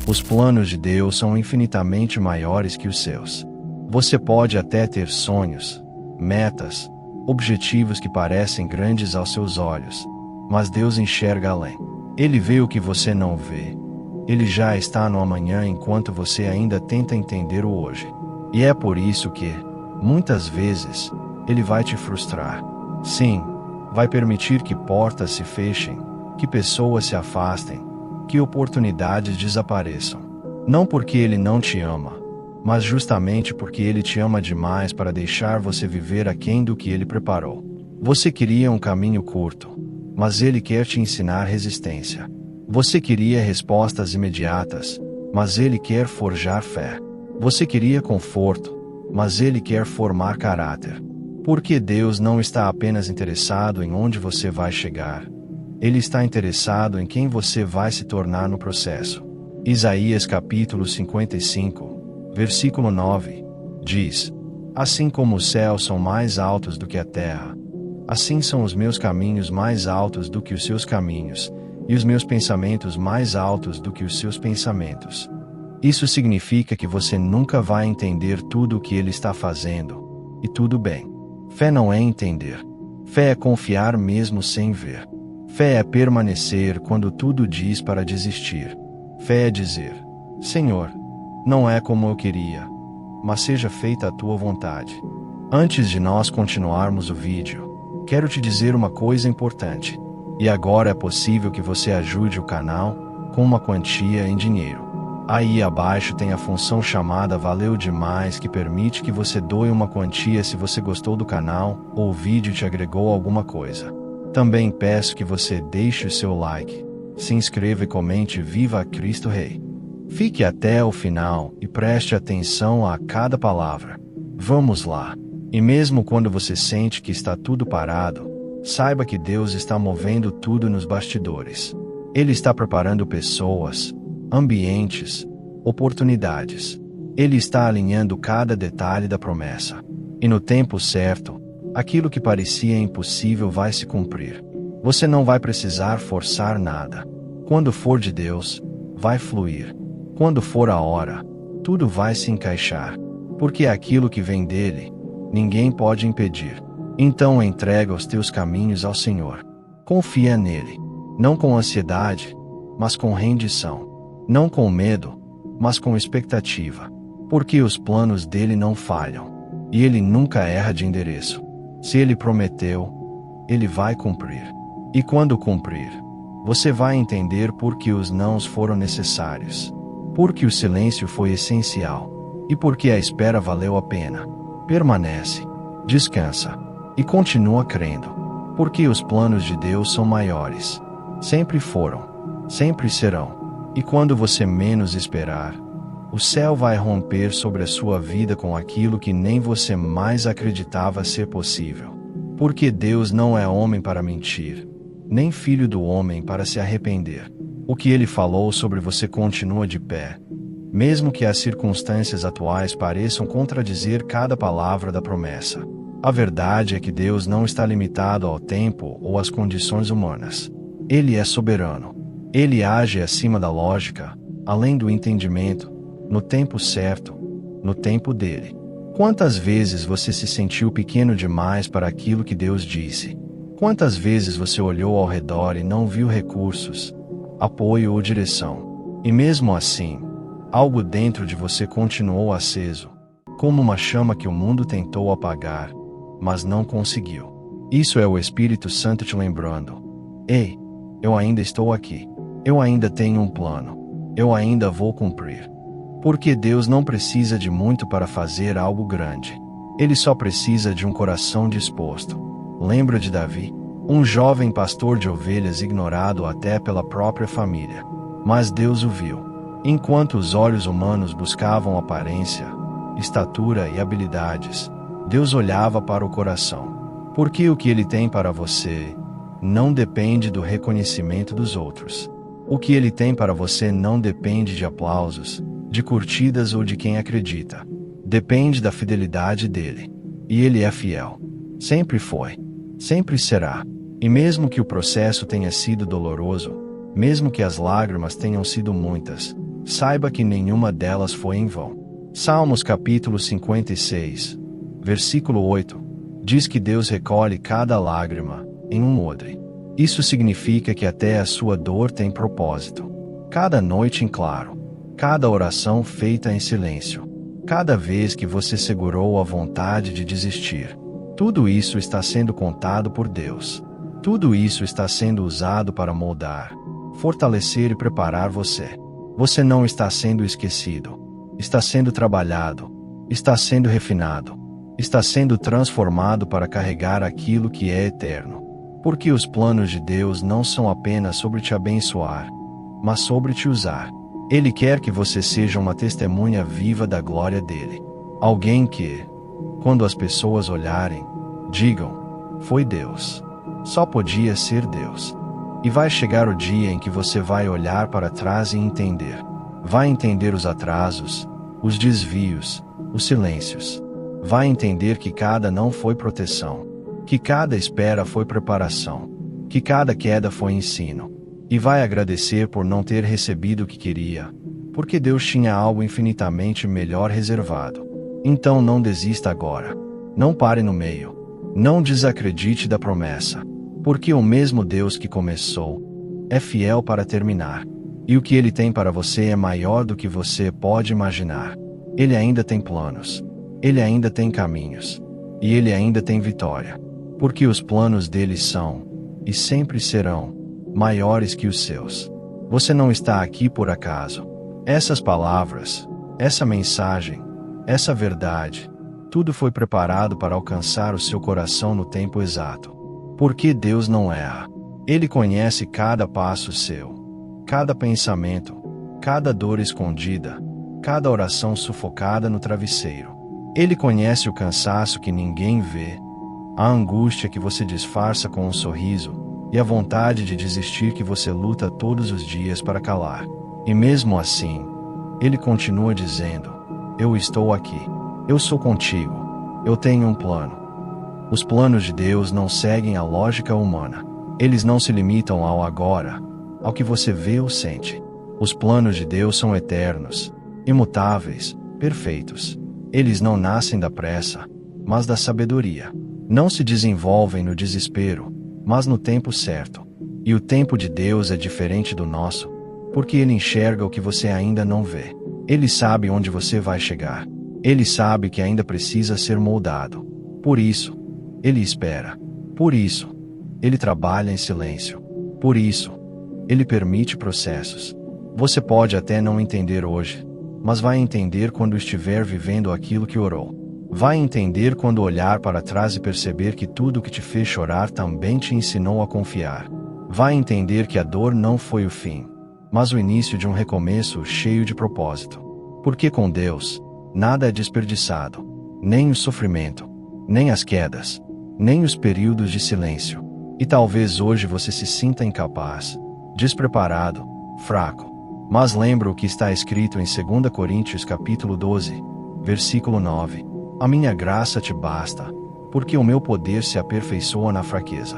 Os planos de Deus são infinitamente maiores que os seus. Você pode até ter sonhos, metas, objetivos que parecem grandes aos seus olhos, mas Deus enxerga além. Ele vê o que você não vê. Ele já está no amanhã enquanto você ainda tenta entender o hoje. E é por isso que, muitas vezes, Ele vai te frustrar. Sim, vai permitir que portas se fechem, que pessoas se afastem, que oportunidades desapareçam. Não porque Ele não te ama, mas justamente porque Ele te ama demais para deixar você viver aquém do que Ele preparou. Você queria um caminho curto, mas Ele quer te ensinar resistência. Você queria respostas imediatas, mas Ele quer forjar fé. Você queria conforto, mas Ele quer formar caráter. Porque Deus não está apenas interessado em onde você vai chegar. Ele está interessado em quem você vai se tornar no processo. Isaías capítulo 55, versículo 9, diz: Assim como os céus são mais altos do que a terra, assim são os meus caminhos mais altos do que os seus caminhos, e os meus pensamentos mais altos do que os seus pensamentos. Isso significa que você nunca vai entender tudo o que Ele está fazendo, e tudo bem. Fé não é entender. Fé é confiar mesmo sem ver. Fé é permanecer quando tudo diz para desistir. Fé é dizer: Senhor, não é como eu queria, mas seja feita a tua vontade. Antes de nós continuarmos o vídeo, quero te dizer uma coisa importante. E agora é possível que você ajude o canal com uma quantia em dinheiro. Aí abaixo tem a função chamada Valeu Demais, que permite que você doe uma quantia se você gostou do canal ou o vídeo te agregou alguma coisa. Também peço que você deixe o seu like, se inscreva e comente Viva Cristo Rei. Fique até o final e preste atenção a cada palavra. Vamos lá. E mesmo quando você sente que está tudo parado, saiba que Deus está movendo tudo nos bastidores. Ele está preparando pessoas, ambientes, oportunidades. Ele está alinhando cada detalhe da promessa. E no tempo certo, aquilo que parecia impossível vai se cumprir. Você não vai precisar forçar nada. Quando for de Deus, vai fluir. Quando for a hora, tudo vai se encaixar. Porque aquilo que vem dele, ninguém pode impedir. Então entrega os teus caminhos ao Senhor. Confia nele. Não com ansiedade, mas com rendição. Não com medo, mas com expectativa. Porque os planos dele não falham. E ele nunca erra de endereço. Se ele prometeu, ele vai cumprir. E quando cumprir, você vai entender por que os nãos foram necessários. Porque o silêncio foi essencial. E porque a espera valeu a pena. Permanece. Descansa. E continua crendo. Porque os planos de Deus são maiores. Sempre foram. Sempre serão. E quando você menos esperar, o céu vai romper sobre a sua vida com aquilo que nem você mais acreditava ser possível. Porque Deus não é homem para mentir, nem filho do homem para se arrepender. O que ele falou sobre você continua de pé. Mesmo que as circunstâncias atuais pareçam contradizer cada palavra da promessa. A verdade é que Deus não está limitado ao tempo ou às condições humanas. Ele é soberano. Ele age acima da lógica, além do entendimento, no tempo certo, no tempo dele. Quantas vezes você se sentiu pequeno demais para aquilo que Deus disse? Quantas vezes você olhou ao redor e não viu recursos, apoio ou direção? E mesmo assim, algo dentro de você continuou aceso, como uma chama que o mundo tentou apagar, mas não conseguiu. Isso é o Espírito Santo te lembrando: ei, eu ainda estou aqui. Eu ainda tenho um plano. Eu ainda vou cumprir. Porque Deus não precisa de muito para fazer algo grande. Ele só precisa de um coração disposto. Lembra de Davi? Um jovem pastor de ovelhas ignorado até pela própria família. Mas Deus o viu. Enquanto os olhos humanos buscavam aparência, estatura e habilidades, Deus olhava para o coração. Porque o que Ele tem para você não depende do reconhecimento dos outros. O que Ele tem para você não depende de aplausos, de curtidas ou de quem acredita. Depende da fidelidade dele. E Ele é fiel. Sempre foi. Sempre será. E mesmo que o processo tenha sido doloroso, mesmo que as lágrimas tenham sido muitas, saiba que nenhuma delas foi em vão. Salmos capítulo 56, versículo 8, diz que Deus recolhe cada lágrima em um odre. Isso significa que até a sua dor tem propósito. Cada noite em claro, cada oração feita em silêncio, cada vez que você segurou a vontade de desistir, tudo isso está sendo contado por Deus. Tudo isso está sendo usado para moldar, fortalecer e preparar você. Você não está sendo esquecido. Está sendo trabalhado. Está sendo refinado. Está sendo transformado para carregar aquilo que é eterno. Porque os planos de Deus não são apenas sobre te abençoar, mas sobre te usar. Ele quer que você seja uma testemunha viva da glória dele. Alguém que, quando as pessoas olharem, digam: foi Deus. Só podia ser Deus. E vai chegar o dia em que você vai olhar para trás e entender. Vai entender os atrasos, os desvios, os silêncios. Vai entender que cada não foi proteção, que cada espera foi preparação, que cada queda foi ensino. E vai agradecer por não ter recebido o que queria, porque Deus tinha algo infinitamente melhor reservado. Então não desista agora. Não pare no meio. Não desacredite da promessa. Porque o mesmo Deus que começou é fiel para terminar. E o que Ele tem para você é maior do que você pode imaginar. Ele ainda tem planos. Ele ainda tem caminhos. E Ele ainda tem vitória. Porque os planos dele são, e sempre serão, maiores que os seus. Você não está aqui por acaso. Essas palavras, essa mensagem, essa verdade, tudo foi preparado para alcançar o seu coração no tempo exato. Porque Deus não erra. Ele conhece cada passo seu, cada pensamento, cada dor escondida, cada oração sufocada no travesseiro. Ele conhece o cansaço que ninguém vê, a angústia que você disfarça com um sorriso, e a vontade de desistir que você luta todos os dias para calar. E mesmo assim, Ele continua dizendo: eu estou aqui. Eu sou contigo. Eu tenho um plano. Os planos de Deus não seguem a lógica humana. Eles não se limitam ao agora, ao que você vê ou sente. Os planos de Deus são eternos, imutáveis, perfeitos. Eles não nascem da pressa, mas da sabedoria. Não se desenvolvem no desespero, mas no tempo certo. E o tempo de Deus é diferente do nosso, porque Ele enxerga o que você ainda não vê. Ele sabe onde você vai chegar. Ele sabe que ainda precisa ser moldado. Por isso, Ele espera. Por isso, Ele trabalha em silêncio. Por isso, Ele permite processos. Você pode até não entender hoje, mas vai entender quando estiver vivendo aquilo que orou. Vai entender quando olhar para trás e perceber que tudo que te fez chorar também te ensinou a confiar. Vai entender que a dor não foi o fim, mas o início de um recomeço cheio de propósito. Porque com Deus, nada é desperdiçado, nem o sofrimento, nem as quedas, nem os períodos de silêncio. E talvez hoje você se sinta incapaz, despreparado, fraco. Mas lembra o que está escrito em 2 Coríntios capítulo 12, versículo 9. A minha graça te basta, porque o meu poder se aperfeiçoa na fraqueza.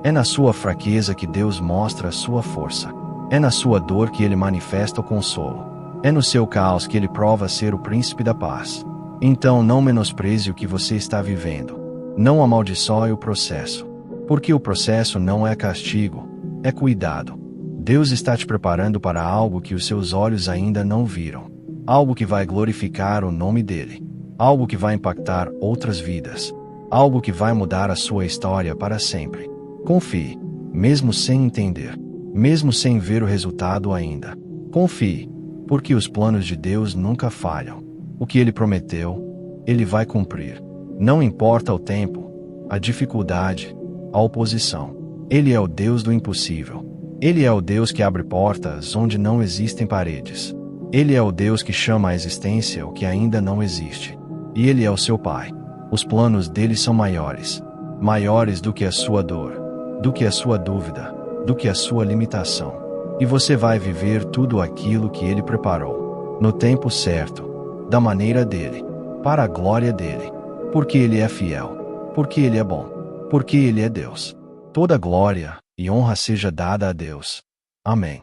É na sua fraqueza que Deus mostra a sua força. É na sua dor que Ele manifesta o consolo. É no seu caos que Ele prova ser o príncipe da paz. Então não menospreze o que você está vivendo. Não amaldiçoe o processo. Porque o processo não é castigo, é cuidado. Deus está te preparando para algo que os seus olhos ainda não viram. Algo que vai glorificar o nome dEle. Algo que vai impactar outras vidas. Algo que vai mudar a sua história para sempre. Confie, mesmo sem entender. Mesmo sem ver o resultado ainda. Confie, porque os planos de Deus nunca falham. O que Ele prometeu, Ele vai cumprir. Não importa o tempo, a dificuldade, a oposição. Ele é o Deus do impossível. Ele é o Deus que abre portas onde não existem paredes. Ele é o Deus que chama à existência o que ainda não existe. E Ele é o seu Pai. Os planos dele são maiores. Maiores do que a sua dor, do que a sua dúvida, do que a sua limitação. E você vai viver tudo aquilo que Ele preparou, no tempo certo, da maneira dele, para a glória dele. Porque Ele é fiel. Porque Ele é bom. Porque Ele é Deus. Toda glória e honra seja dada a Deus. Amém.